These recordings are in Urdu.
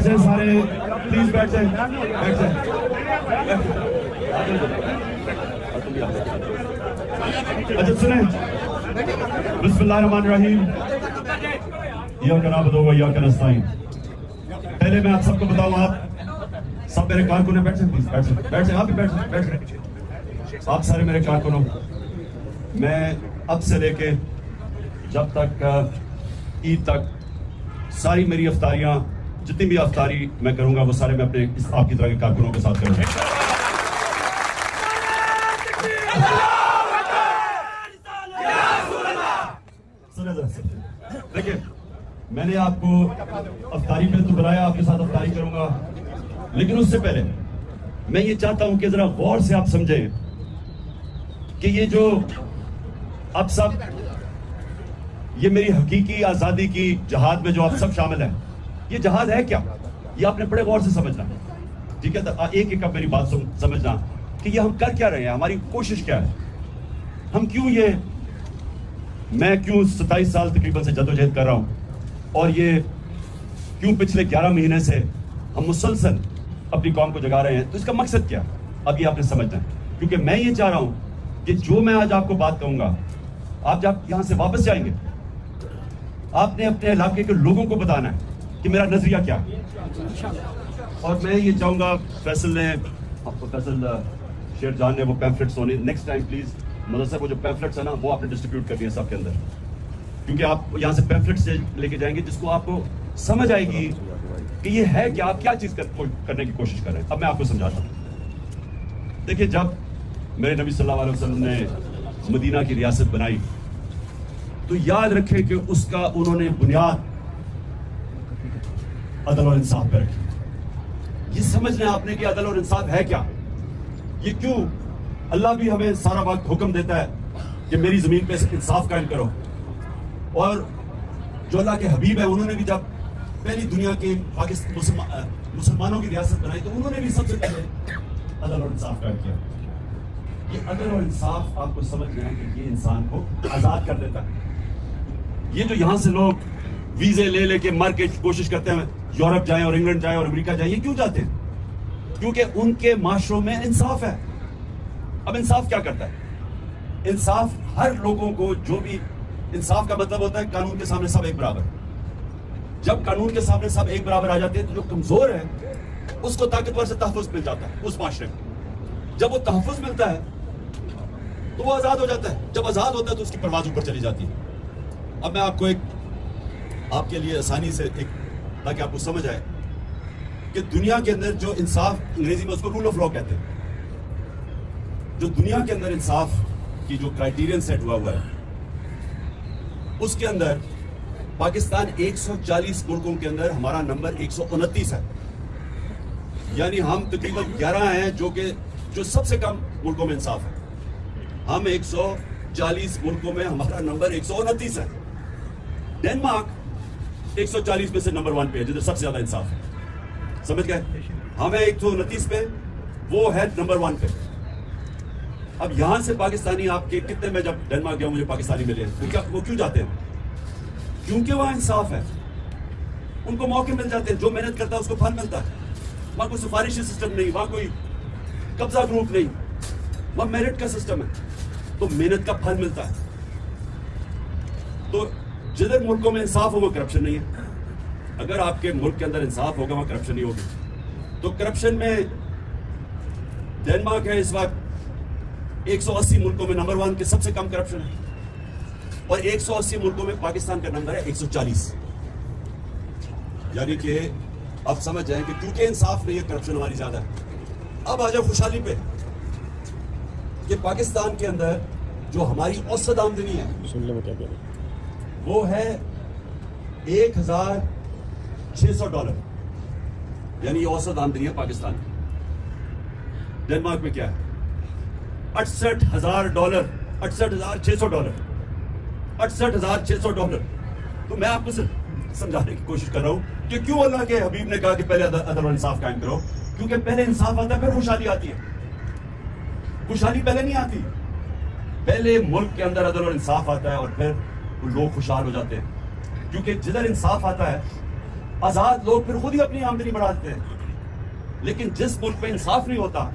جائیں سارے, پلیز بیٹھ جائیں, بیٹھ جائیں. اچھا سنیں, بسم اللہ الرحمن الرحیم, ایاک نعبد و ایاک نستعین. پہلے میں آپ سب کو بتاؤں, آپ سب میرے کارکنوں, بیٹھ جائیں پلیز, بیٹھ جائیں, بیٹھ جائیں, آپ بھی بیٹھ جائیں, بیٹھ جائیں. آپ سارے میرے کارکنوں, میں اب سے لے کے جب تک عید تک ساری میری افطاریاں, جتنی بھی افطاری میں کروں گا وہ سارے میں اپنے آپ کی طرح کے کارکنوں کے ساتھ کروں گا. دیکھیں, میں نے آپ کو افطاری پہ تو بلایا, آپ کے ساتھ افطاری کروں گا, لیکن اس سے پہلے میں یہ چاہتا ہوں کہ ذرا غور سے آپ سمجھیں کہ یہ جو آپ سب, یہ میری حقیقی آزادی کی جہاد میں جو آپ سب شامل ہیں, یہ جہاد ہے کیا, یہ آپ نے بڑے غور سے سمجھنا, ٹھیک ہے. ایک ایک اب میری بات سمجھنا کہ یہ ہم کر کیا رہے ہیں, ہماری کوشش کیا ہے, ہم کیوں یہ, میں کیوں 27 سال تقریباً سے جدوجہد کر رہا ہوں, اور یہ کیوں پچھلے 11 مہینے سے ہم مسلسل اپنی قوم کو جگا رہے ہیں. تو اس کا مقصد کیا, اب یہ آپ نے سمجھنا ہے, کیونکہ میں یہ چاہ رہا ہوں کہ جو میں آج آپ کو بات کہوں گا, آپ جب یہاں سے واپس جائیں گے, آپ نے اپنے علاقے کے لوگوں کو بتانا ہے کہ میرا نظریہ کیا ہے. اور میں یہ چاہوں گا, فیصل نے, فیصل شیر جان نے وہ پیمفلٹس ہونے, نیکسٹ ٹائم پلیز مدرسہ وہ جو پیمفلٹس ہیں نا وہ آپ نے ڈسٹریبیوٹ کرنی ہے سب کے اندر, کیونکہ آپ یہاں سے پیمفلٹس سے لے کے جائیں گے جس کو آپ کو سمجھ آئے گی کہ یہ ہے کہ آپ کیا چیز کرنے کی کوشش کر رہے ہیں. اب میں آپ کو سمجھاتا ہوں. دیکھیے, جب میرے نبی صلی اللہ علیہ وسلم نے مدینہ کی ریاست بنائی تو یاد رکھیں کہ اس کا انہوں نے بنیاد عدل اور انصاف پہ رکھی. یہ سمجھنا آپ نے کہ عدل اور انصاف ہے کیا, یہ کیوں اللہ بھی ہمیں سارا وقت حکم دیتا ہے کہ میری زمین پہ انصاف قائم کرو, اور جو اللہ کے حبیب ہیں انہوں نے بھی جب پہلی دنیا کے مسلمانوں کی ریاست بنائی تو انہوں نے بھی سب سے پہلے عدل اور انصاف قائم کیا. یہ عدل اور انصاف آپ کو سمجھنا ہے کہ یہ انسان کو آزاد کر دیتا ہے. یہ جو یہاں سے لوگ ویزے لے لے کے مر کے کوشش کرتے ہیں یورپ جائیں اور انگلینڈ جائیں اور امریکہ جائیں, یہ کیوں جاتے ہیں, کیونکہ ان کے معاشروں میں انصاف ہے. اب انصاف کیا کرتا ہے, انصاف ہر لوگوں کو, جو بھی انصاف کا مطلب ہوتا ہے قانون کے سامنے سب ایک برابر. جب قانون کے سامنے سب ایک برابر آ جاتے ہیں تو جو کمزور ہے اس کو طاقتور سے تحفظ مل جاتا ہے اس معاشرے میں. جب وہ تحفظ ملتا ہے تو وہ آزاد ہو جاتا ہے, جب آزاد ہوتا ہے تو اس کی پرواز اوپر چلی جاتی ہے. اب میں آپ کو ایک, آپ کے لیے آسانی سے ایک, تاکہ آپ کو سمجھ آئے کہ دنیا کے اندر جو انصاف, انگریزی میں اس کو رول آف لا کہتے ہیں, جو دنیا کے اندر انصاف کی جو کرائیٹیرین سیٹ ہوا ہے اس کے اندر پاکستان 140 ملکوں کے اندر ہمارا نمبر 129 ہے. یعنی ہم تقریباً 11 ہیں جو سب سے کم ملکوں میں انصاف ہے. ہم 140 ملکوں میں ہمارا نمبر 129 ہے. ڈینمارک 140 میں سے نمبر 1 پہ ہے جدھر سب سے زیادہ انصاف ہے. سمجھ گئے, ہمیں 129 پہ, وہ ہے نمبر 1 پہ. اب یہاں سے پاکستانی, آپ کے کتنے, میں جب ڈینمارک گیا مجھے پاکستانی ملے, وہ کیوں جاتے ہیں, کیونکہ وہاں انصاف ہے, ان کو موقع مل جاتے ہیں, جو محنت کرتا ہے اس کو پھل ملتا ہے. وہاں کوئی سفارشی سسٹم نہیں, وہاں کوئی قبضہ گروپ نہیں, وہاں میرٹ کا سسٹم ہے, تو محنت کا پھل ملتا ہے. تو جدھر ملکوں میں انصاف ہو وہ کرپشن نہیں ہے. اگر آپ کے ملک کے اندر انصاف ہوگا وہاں کرپشن نہیں ہوگی. تو کرپشن میں ڈینمارک ہے اس وقت 180 ملکوں میں نمبر 1 کے سب سے کم کرپشن ہے, اور 180 ملکوں میں پاکستان کا نمبر ہے 140. یعنی کہ آپ سمجھ جائیں کہ کیونکہ انصاف نہیں ہے کرپشن ہماری زیادہ ہے. اب آ جاؤ خوشحالی پہ, کہ پاکستان کے اندر جو ہماری اوسط آمدنی ہے وہ ہے $1,600, یعنی یہ اوسط آمدنی ہے پاکستان کی. ڈینمارک میں کیا ہے $68,000, $68,600, $68,600. تو میں آپ کو صرف سمجھانے کی کوشش کر رہا ہوں کہ کیوں اللہ کے حبیب نے کہا کہ پہلے عدل و انصاف قائم کرو, کیونکہ پہلے انصاف آتا ہے پھر خوشحالی آتی ہے. خوشحالی پہلے نہیں آتی, پہلے ملک کے اندر عدل اور انصاف آتا ہے اور پھر لوگ خوشحال ہو جاتے ہیں. کیونکہ جدھر انصاف آتا ہے آزاد لوگ پھر خود ہی اپنی آمدنی بڑھا دیتے ہیں. لیکن جس ملک میں انصاف نہیں ہوتا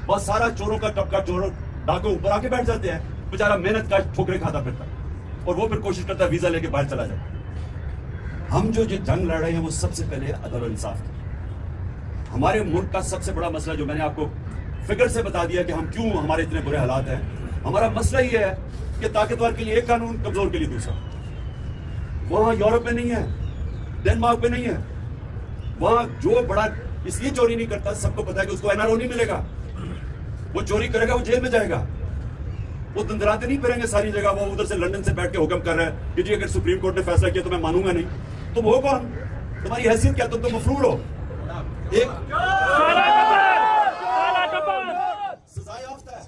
بس سارا چوروں کا طبقہ چوروں ڈاکوں اوپر آ کے بیٹھ جاتے ہیں, بیچارہ محنت کا ٹھوکرے کھاتا پھرتا اور وہ پھر کوشش کرتا ہے ویزا لے کے باہر چلا جائے. ہم جو جنگ لڑ رہے ہیں وہ سب سے پہلے عدل و انصاف کی. ہمارے ملک کا سب سے بڑا مسئلہ جو میں نے آپ کو فکر سے بتا دیا کہ ہم کیوں ہمارے اتنے برے حالات ہیں, ہمارا مسئلہ یہ ہے کہ طاقتور کے لیے ایک قانون, کمزور کے لیے دوسرا. وہاں یورپ میں نہیں ہے, ڈنمارک میں نہیں ہے. وہاں جو بڑا اس لیے چوری نہیں کرتا, سب کو پتا ہے کہ اس کو NRO نہیں ملے گا. وہ چوری کرے گا وہ جیل میں جائے گا. وہ دندراتے نہیں پھریں گے ساری جگہ. وہ ادھر سے لندن سے بیٹھ کے حکم کر رہا ہے کہ جی اگر سپریم کورٹ نے فیصلہ کیا تو میں مانوں گا نہیں. تم ہو کون؟ تمہاری حیثیت کیا؟ تم تو مفرور ہو. ایک سزا یافتہ ہے.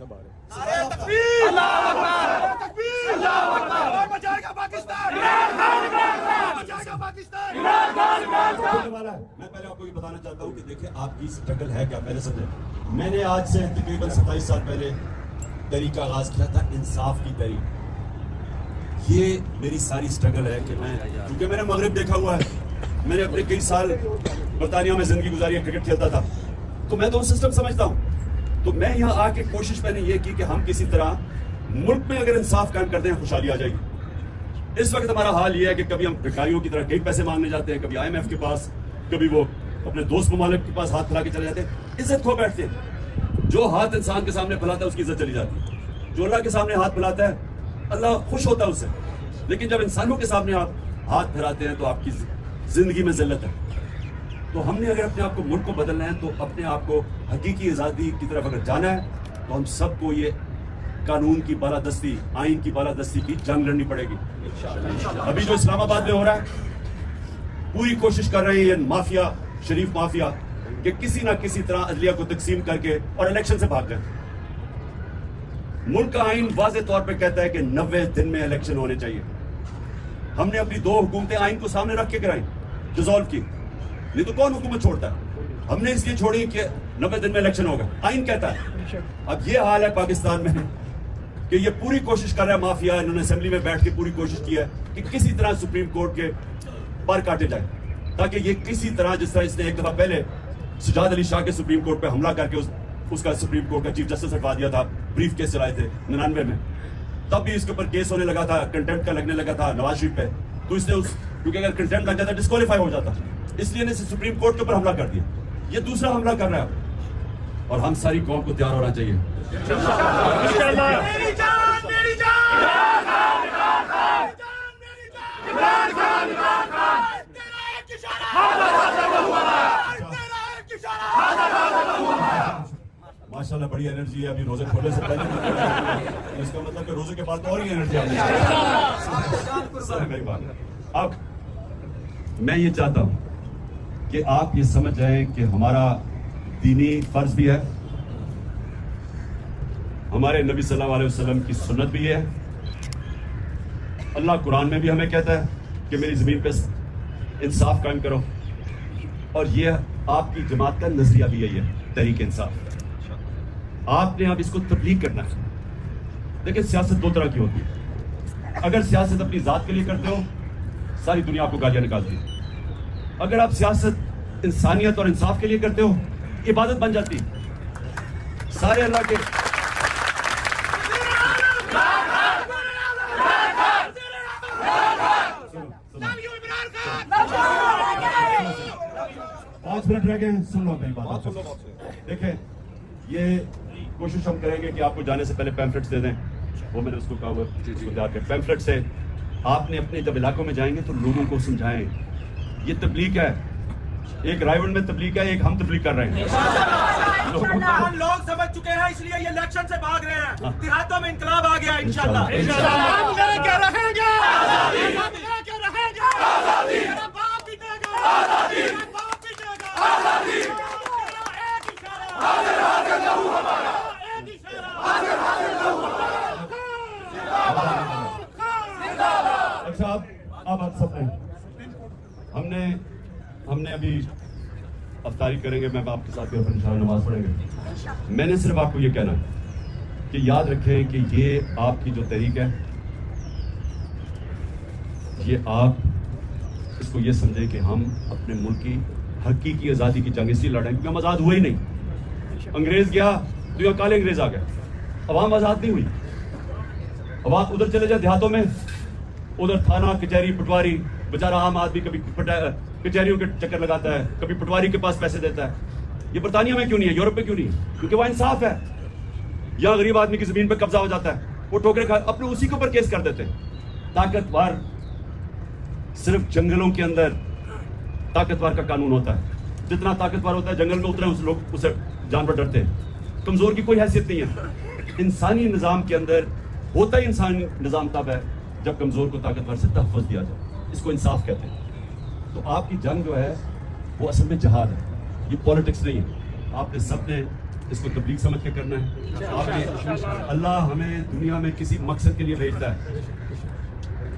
میں پہلے آپ کو یہ بتانا چاہتا ہوں کہ دیکھیں آپ کی اسٹرگل ہے کیا, پہلے سمجھیں. میں نے آج سے تقریباً 27 سال پہلے تحریک کا آغاز کیا تھا, انصاف کی تحریک. یہ میری ساری اسٹرگل ہے کہ میں, کیونکہ میں نے مغرب دیکھا ہوا ہے, میں نے اپنے کئی سال برطانیہ میں زندگی گزاری ہے, کرکٹ کھیلتا تھا, تو میں تو سسٹم سمجھتا ہوں. تو میں یہاں آ کے کوشش میں نے یہ کی کہ ہم کسی طرح ملک میں اگر انصاف قائم کر دیں خوشحالی آ جائے گی. اس وقت ہمارا حال یہ ہے کہ کبھی ہم بھکاریوں کی طرح کئی پیسے مانگنے جاتے ہیں, کبھی IMF کے پاس, کبھی وہ اپنے دوست ممالک کے پاس ہاتھ پھیلا کے چلے جاتے ہیں, عزت کھو بیٹھتے ہیں. جو ہاتھ انسان کے سامنے پھیلاتا ہے اس کی عزت چلی جاتی ہے. جو اللہ کے سامنے ہاتھ پھیلاتا ہے اللہ خوش ہوتا ہے اس سے. لیکن جب انسانوں کے سامنے آپ ہاتھ پھیلاتے ہیں تو آپ کی زندگی میں ذلت ہے. تو ہم نے اگر اپنے آپ کو ملک کو بدلنا ہے تو اپنے آپ کو حقیقی آزادی کی طرف اگر جانا ہے تو ہم سب کو یہ قانون کی بالادستی, آئین کی بالادستی کی جنگ لڑنی پڑے گی. ابھی جو اسلام آباد میں ہو رہا ہے پوری کوشش کر رہے ہیں یہ مافیا, شریف مافیا, کہ کسی نہ کسی طرح عدلیہ کو تقسیم کر کے اور الیکشن سے بھاگ جائیں. ملک کا آئین واضح طور پہ کہتا ہے کہ 90 دن میں الیکشن ہونے چاہیے. ہم نے اپنی 2 حکومتیں آئین کو سامنے رکھ کے کرائیں, ڈیزالو کی, نہیں تو کون حکومت چھوڑتا ہے. ہم نے اس لیے چھوڑی کہ 90 دن میں الیکشن ہوگا, آئین کہتا ہے. اب یہ حال ہے پاکستان میں کہ یہ پوری کوشش کر رہا ہے مافیا, انہوں نے اسمبلی میں بیٹھ کے پوری کوشش کی ہے کہ کسی طرح سپریم کورٹ کے پر کاٹے جائیں, تاکہ یہ کسی طرح, جس طرح اس نے ایک دفعہ پہلے سجاد علی شاہ کے سپریم کورٹ پہ حملہ کر کے اس کا سپریم کورٹ کا چیف جسٹس ہٹوا دیا تھا, بریف کیس چلائے تھے 99 میں, تب بھی اس کے اوپر کیس ہونے لگا تھا, کنٹمپٹ کا لگنے لگا تھا نواز شریف پہ. تو اس نے کیونکہ اگر کنٹمپٹ لگ جاتا ڈسکوالیفائی ہو جاتا, اس لیے نے سپریم کورٹ کے اوپر حملہ کر دیا. یہ دوسرا حملہ کر رہا ہے اور ہم ساری قوم کو تیار ہونا چاہیے. ماشاءاللہ بڑی انرجی ہے ابھی روزے کھولنے سے پہلے. اس کا مطلب کہ روزے کے بعد اور ہی انرجی آنی چاہیے. میری بات, اب میں یہ چاہتا ہوں کہ آپ یہ سمجھ جائیں کہ ہمارا دینی فرض بھی ہے, ہمارے نبی صلی اللہ علیہ وسلم کی سنت بھی ہے. اللہ قرآن میں بھی ہمیں کہتا ہے کہ میری زمین پہ انصاف قائم کرو, اور یہ آپ کی جماعت کا نظریہ بھی یہی ہے, تحریک انصاف. آپ نے اب اس کو تبلیغ کرنا ہے. دیکھیں سیاست 2 طرح کی ہوتی ہے. اگر سیاست اپنی ذات کے لیے کرتے ہو ساری دنیا آپ کو گالیاں نکالتی ہے. اگر آپ سیاست انسانیت اور انصاف کے لیے کرتے ہو عبادت بن جاتی. سارے اللہ کے پانچ منٹ رہ گئے ہیں, سن لو میری بات. دیکھیں یہ کوشش ہم کریں گے کہ آپ کو جانے سے پہلے پیمفلٹس دے دیں. وہ میں نے اس کو کہا ہوا پیمفلٹ سے آپ نے اپنے جب علاقوں میں جائیں گے تو لوگوں کو سمجھائیں. یہ تبلیغ ہے, ایک رائے میں تبلیغ ہے, ایک ہم تبلیغ کر رہے ہیں. لوگ سمجھ چکے ہیں اس لیے یہ الیکشن سے بھاگ رہے ہیں. دیہاتوں میں انقلاب آ گیا انشاءاللہ. اچھا اب آپ سب ہم نے ابھی افطاری کریں گے, میں آپ کے ساتھ انشاءاللہ نماز پڑھیں گے. میں نے صرف آپ کو یہ کہنا کہ یاد رکھیں کہ یہ آپ کی جو تحریک ہے یہ آپ اس کو اس کو یہ سمجھے کہ ہم اپنے ملک کی حقیقی آزادی کی جنگ اس لیے لڑیں کیونکہ ہم آزاد ہوئے ہی نہیں. انگریز گیا تو یہاں کالے انگریز آ گئے, عوام آزاد نہیں ہوئی. عوام ادھر چلے جائے دیہاتوں میں, ادھر تھانہ کچہری پٹواری, بیچارہ عام آدمی کبھی کچہریوں کے چکر لگاتا ہے, کبھی پٹواری کے پاس پیسے دیتا ہے. یہ برطانیہ میں کیوں نہیں ہے, یورپ میں کیوں نہیں ہے؟ کیونکہ وہاں انصاف ہے. یہاں غریب آدمی کی زمین پہ قبضہ ہو جاتا ہے, وہ ٹھوکرے کھا اپنے اسی کے اوپر کیس کر دیتے ہیں. طاقتور صرف جنگلوں کے اندر طاقتور کا قانون ہوتا ہے. جتنا طاقتور ہوتا ہے جنگل میں اتنا لوگ اسے جانور ڈرتے ہیں. کمزور کی کوئی حیثیت نہیں ہے. انسانی نظام کے اندر ہوتا ہی انسانی نظام تب ہے جب کمزور کو طاقتور سے تحفظ دیا جائے. اس کو انصاف کہتے ہیں. تو آپ کی جنگ جو ہے وہ اصل میں جہاد ہے, یہ پالیٹکس نہیں ہے. آپ نے سب نے اس کو تبلیغ سمجھ کے کرنا ہے. آپ نے اللہ ہمیں دنیا میں کسی مقصد کے لیے بھیجتا ہے.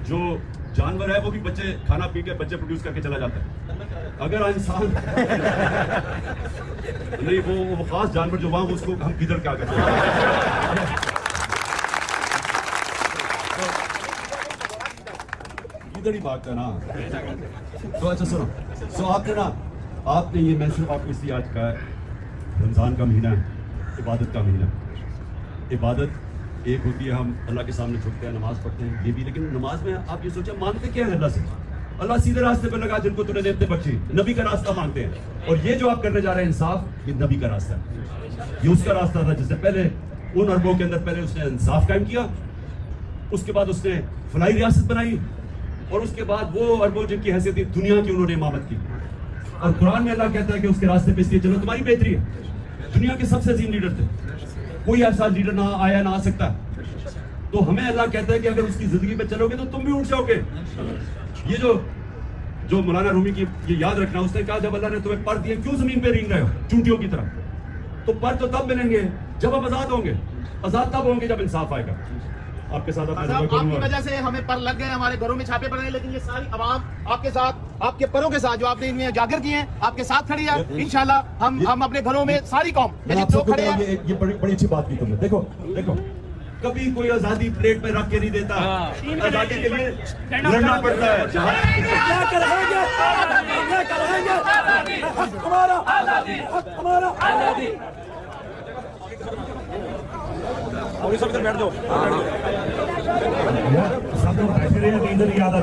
جو جانور ہے وہ بھی بچے کھانا پی کے بچے پروڈیوس کر کے چلا جاتا ہے. اگر انسان نہیں وہ خاص جانور جو وہاں اس کو ہم کدھر کیا کرتے ہیں. ادھر ہی بات ہے نا. تو اچھا سنو, سو آپ نے یہ میں صرف آپ کو اس لیے آج کہا ہے رمضان کا مہینہ ہے, عبادت کا مہینہ. عبادت ایک ہوتی ہے ہم اللہ کے سامنے جھکتے ہیں, نماز پڑھتے ہیں, یہ بھی. لیکن نماز میں آپ یہ سوچیں مانگتے کیا ہے اللہ سے؟ اللہ سیدھے راستے پہ لگا جن کو تم نے نعمتیں بخشی, نبی کا راستہ مانگتے ہیں. اور یہ جو آپ کرنے جا رہے ہیں انصاف, یہ نبی کا راستہ ہے. یہ اس کا راستہ تھا جس سے پہلے ان اربوں کے اندر پہلے اس نے انصاف قائم کیا, اس کے بعد اس نے فلاحی ریاست بنائی, اور اس کے بعد وہ اربوں جن کی حیثیت تھی دنیا کی انہوں نے امامت کی. اور قرآن میں اللہ کہتا ہے کہ اس کے راستے پہ اس لیے چلو تمہاری بہتری ہے. دنیا کے سب سے عظیم لیڈر تھے, کوئی ایسا لیڈر نہ آیا نہ آ سکتا. تو ہمیں اللہ کہتا ہے کہ اگر اس کی زندگی پہ چلو گے تو تم بھی اٹھ جاؤ گے. یہ جو مولانا رومی کی یہ یاد رکھنا, اس نے کہا جب اللہ نے تمہیں پر دیے کیوں زمین پہ رینگ رہے ہو چونٹیوں کی طرح؟ تو پر تو تب ملیں گے جب ہم آزاد ہوں گے. آزاد تب ہوں گے جب انصاف آئے گا. آپ کے ساتھ آپ کی وجہ سے ہمیں پر لگ گئے, ہمارے گھروں میں چھاپے پڑ رہے ہیں, لیکن یہ ساری عوام آپ کے ساتھ, آپ کے پروں کے ساتھ جو آپ نے ان میں اجاگر کیے ہیں, آپ کے ساتھ کھڑی ہے. انشاءاللہ ہم اپنے گھروں میں ساری قوم کھڑے ہیں. یہ بڑی اچھی بات کی تم نے. دیکھو کبھی کوئی آزادی پلیٹ میں رکھ کے نہیں دیتا, آزادی کے لیے لڑنا پڑتا ہے. سب لوگ بیٹھے رہے ہیں, ادھر یاد آ